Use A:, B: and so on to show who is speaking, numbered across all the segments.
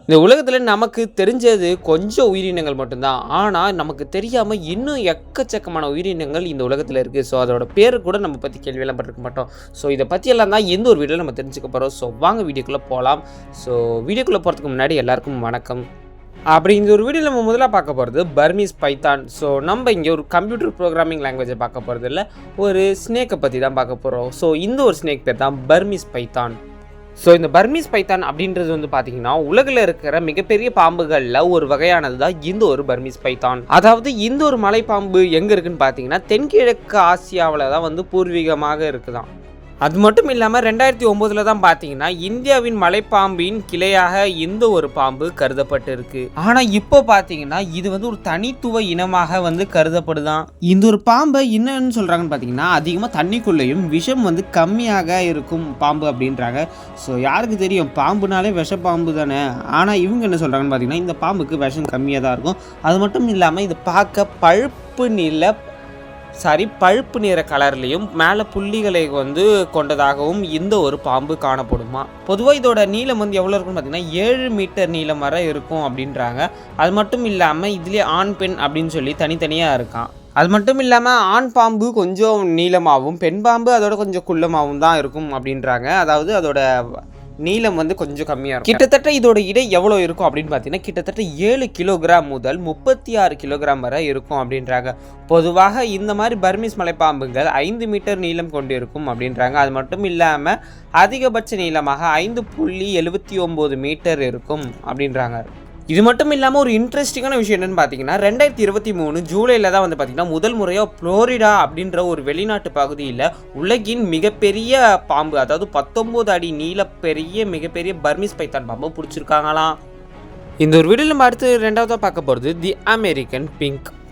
A: இந்த உலகத்தில் நமக்கு தெரிஞ்சது கொஞ்சம் உயிரினங்கள் மட்டும்தான். ஆனால் நமக்கு தெரியாமல் இன்னும் எக்கச்சக்கமான உயிரினங்கள் இந்த உலகத்தில் இருக்குது. ஸோ அதோட பேர் கூட நம்ம பற்றி கேள்வியெல்லாம் பட்டிருக்க மாட்டோம். ஸோ இதை பற்றியெல்லாம் தான் எந்த ஒரு வீடியோவில் நம்ம தெரிஞ்சுக்க போகிறோம். ஸோ வாங்க வீடியோக்குள்ளே போகலாம். ஸோ வீடியோக்குள்ளே போகிறதுக்கு முன்னாடி எல்லாருக்கும் வணக்கம். அப்படி இந்த ஒரு வீடியோவில் நம்ம முதல்ல பார்க்க போகிறது பர்மீஸ் பைத்தான். ஸோ நம்ம இங்கே ஒரு கம்ப்யூட்டர் ப்ரோக்ராமிங் லாங்குவேஜை பார்க்க போகிறது இல்லை, ஒரு ஸ்னேக்கை பற்றி தான் பார்க்க போகிறோம். ஸோ இந்த ஒரு ஸ்னேக் பேர் தான் பர்மீஸ் பைத்தான். ஸோ இந்த பர்மீஸ் பைத்தான் அப்படின்றது வந்து பார்த்தீங்கன்னா உலகில் இருக்கிற மிகப்பெரிய பாம்புகளில் ஒரு வகையானது தான் இந்த ஒரு பர்மீஸ் பைத்தான். அதாவது இந்த ஒரு மலைப்பாம்பு எங்கே இருக்குன்னு பார்த்தீங்கன்னா தென்கிழக்கு ஆசியாவில் தான் வந்து பூர்வீகமாக இருக்குதான். அது மட்டும் இல்லாமல் 2009 தான் பார்த்தீங்கன்னா இந்தியாவின் மலைப்பாம்பின் கிளையாக இந்த ஒரு பாம்பு கருதப்பட்டு இருக்கு. ஆனால் இப்போ பார்த்தீங்கன்னா இது வந்து ஒரு தனித்துவ இனமாக வந்து கருதப்படுதான். இந்த ஒரு பாம்பை என்னன்னு சொல்கிறாங்கன்னு பார்த்தீங்கன்னா அதிகமாக தண்ணிக்குள்ளேயும் விஷம் வந்து கம்மியாக இருக்கும் பாம்பு அப்படின்றாங்க. ஸோ யாருக்கு தெரியும், பாம்புனாலே விஷ பாம்பு தானே. ஆனால் இவங்க என்ன சொல்கிறாங்கன்னு பார்த்தீங்கன்னா இந்த பாம்புக்கு விஷம் கம்மியாக தான் இருக்கும். அது மட்டும் இல்லாமல் இது பார்க்க பழுப்பு நிற கலர்லையும் மேலே புள்ளிகளை வந்து கொண்டதாகவும் இந்த ஒரு பாம்பு காணப்படுமா. பொதுவாக இதோட நீளம் வந்து எவ்வளோ இருக்குன்னு பார்த்தீங்கன்னா 7 மீட்டர் நீளம் வரை இருக்கும் அப்படின்றாங்க. அது மட்டும் இல்லாமல் இதுலேயே ஆண் பெண் அப்படின்னு சொல்லி தனித்தனியாக இருக்கான். அது மட்டும் இல்லாமல் ஆண் பாம்பு கொஞ்சம் நீளமாகவும் பெண் பாம்பு அதோட கொஞ்சம் குள்ளமாகவும் தான் இருக்கும் அப்படின்றாங்க. அதாவது அதோட நீளம் வந்து கொஞ்சம் கம்மியாக இருக்கும். கிட்டத்தட்ட இதோட இடை எவ்வளோ இருக்கும் அப்படின்னு பார்த்தீங்கன்னா கிட்டத்தட்ட 7 கிலோகிராம் முதல் 36 கிலோகிராம் வரை இருக்கும் அப்படின்றாங்க. பொதுவாக இந்த மாதிரி பர்மீஸ் மலைப்பாம்புகள் 5 மீட்டர் நீளம் கொண்டிருக்கும் அப்படின்றாங்க. அது மட்டும் இல்லாமல் அதிகபட்ச நீளமாக 5.79 மீட்டர் இருக்கும் அப்படின்றாங்க. இது மட்டும் இல்லாமல் ஒரு இன்ட்ரெஸ்டிங்கான விஷயம் என்னென்னு பார்த்தீங்கன்னா 2023 ஜூலையில் தான் வந்து பார்த்தீங்கன்னா முதல் முறையாக ஃப்ளோரிடா அப்படின்ற ஒரு வெளிநாட்டு பகுதியில் உலகின் மிகப்பெரிய பாம்பு, அதாவது 19 அடி நீள மிகப்பெரிய பர்மீஸ் பைத்தான் பாம்பு பிடிச்சிருக்காங்களாம். இந்த ஒரு வீடியோவில் நம்ம அடுத்து ரெண்டாவதாக பார்க்க போகிறது தி அமெரிக்கன்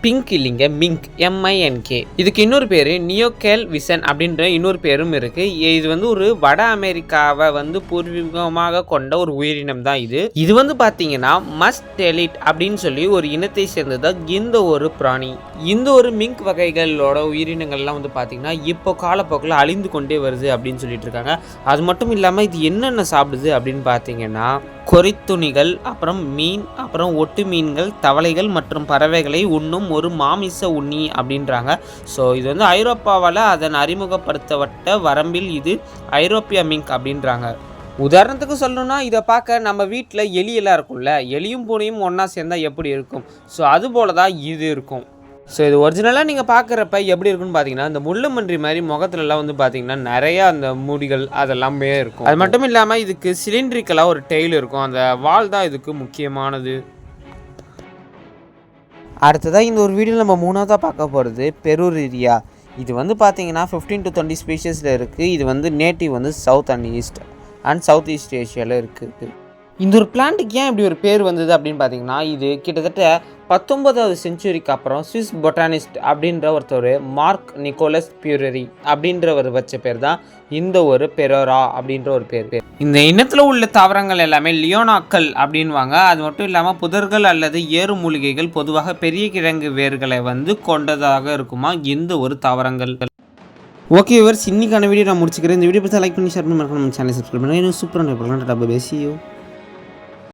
A: பிங்க் இல்லைங்க, மிங்க், MINK. இதுக்கு இன்னொரு பேர் நியோகேல் விசன் அப்படின்ற இன்னொரு பேரும் இருக்குது. இது வந்து ஒரு வட அமெரிக்காவை வந்து பூர்வீகமாக கொண்ட ஒரு உயிரினம் தான் இது வந்து பார்த்தீங்கன்னா மஸ்டெலிட் அப்படின்னு சொல்லி ஒரு இனத்தை சேர்ந்ததான் இந்த ஒரு பிராணி. இந்த ஒரு மிங்க் வகைகளோட உயிரினங்கள்லாம் வந்து பார்த்தீங்கன்னா இப்போ காலப்போக்கில் அழிந்து கொண்டே வருது அப்படின்னு சொல்லிட்டு இருக்காங்க. அது மட்டும் இல்லாமல் இது என்னென்ன சாப்பிடுது அப்படின்னு பார்த்தீங்கன்னா கொறித்துணிகள், அப்புறம் மீன், அப்புறம் ஒட்டு மீன்கள், தவளைகள் மற்றும் பறவைகளை உண்ணும் ஒரு மாமிச உண்ணி அப்படின்றாங்க. ஸோ இது வந்து ஐரோப்பாவால் அதன் அறிமுகப்படுத்தப்பட்ட வரம்பில் இது ஐரோப்பிய மிங்க் அப்படின்றாங்க. உதாரணத்துக்கு சொல்லணும்னா இதை பார்க்க நம்ம வீட்டில் எலியெல்லாம் இருக்கும்ல, எலியும் பூனையும் ஒன்றா சேர்ந்தால் எப்படி இருக்கும், ஸோ அதுபோல தான் இது இருக்கும். ஸோ இது ஒரிஜினலாக நீங்கள் பார்க்குறப்ப எப்படி இருக்குன்னு பார்த்தீங்கன்னா இந்த முள்ளுமன்றி மாதிரி முகத்துலலாம் வந்து பார்த்தீங்கன்னா நிறையா அந்த முடிகள் அதெல்லாமே இருக்கும். அது மட்டும் இல்லாமல் இதுக்கு சிலிண்ட்ரிக்கலாக ஒரு டெய்ல் இருக்கும். அந்த வால் தான் இதுக்கு முக்கியமானது. அடுத்ததாக இந்த ஒரு வீடியோ நம்ம மூணாவதாக பார்க்க போகிறது பெருரிரியா. இது வந்து பார்த்தீங்கன்னா 15 to 20 ஸ்பீஷஸில் இருக்குது. இது வந்து நேட்டிவ் வந்து சவுத் ஈஸ்ட் ஏஷியாவில் இருக்குது. இந்த ஒரு பிளான்ட்டுக்கு ஏன் இப்படி ஒரு பேர் வந்தது அப்படின்னு பார்த்தீங்கன்னா இது கிட்டத்தட்ட 19வது செஞ்சுரிக்கு அப்புறம் ஸ்விஸ் பொட்டானிஸ்ட் அப்படின்ற ஒருத்தர் மார்க் நிக்கோலஸ் பியூரரி அப்படின்றவர் வச்ச பேர் தான் இந்த ஒரு பெரோரா அப்படின்ற ஒரு பேர். இந்த இனத்தில் உள்ள தாவரங்கள் எல்லாமே லியோனாக்கள் அப்படின்வாங்க. அது மட்டும் இல்லாமல் புதர்கள் அல்லது ஏறு மூலிகைகள் பொதுவாக பெரிய கிழங்கு வேர்களை வந்து கொண்டதாக இருக்குமா இந்த ஒரு தாவரங்கள். ஓகே வியூவர்ஸ், இன்னைக்கான வீடியோ நான் முடிச்சுக்கிறேன். இந்த வீடியோ பற்றி லைக் பண்ணி ஷேர் பண்ணி மறக்காம நம்ம சேனலை சப்ஸ்கிரைப் பண்ணுங்கள். சூப்பரான பேசியோ.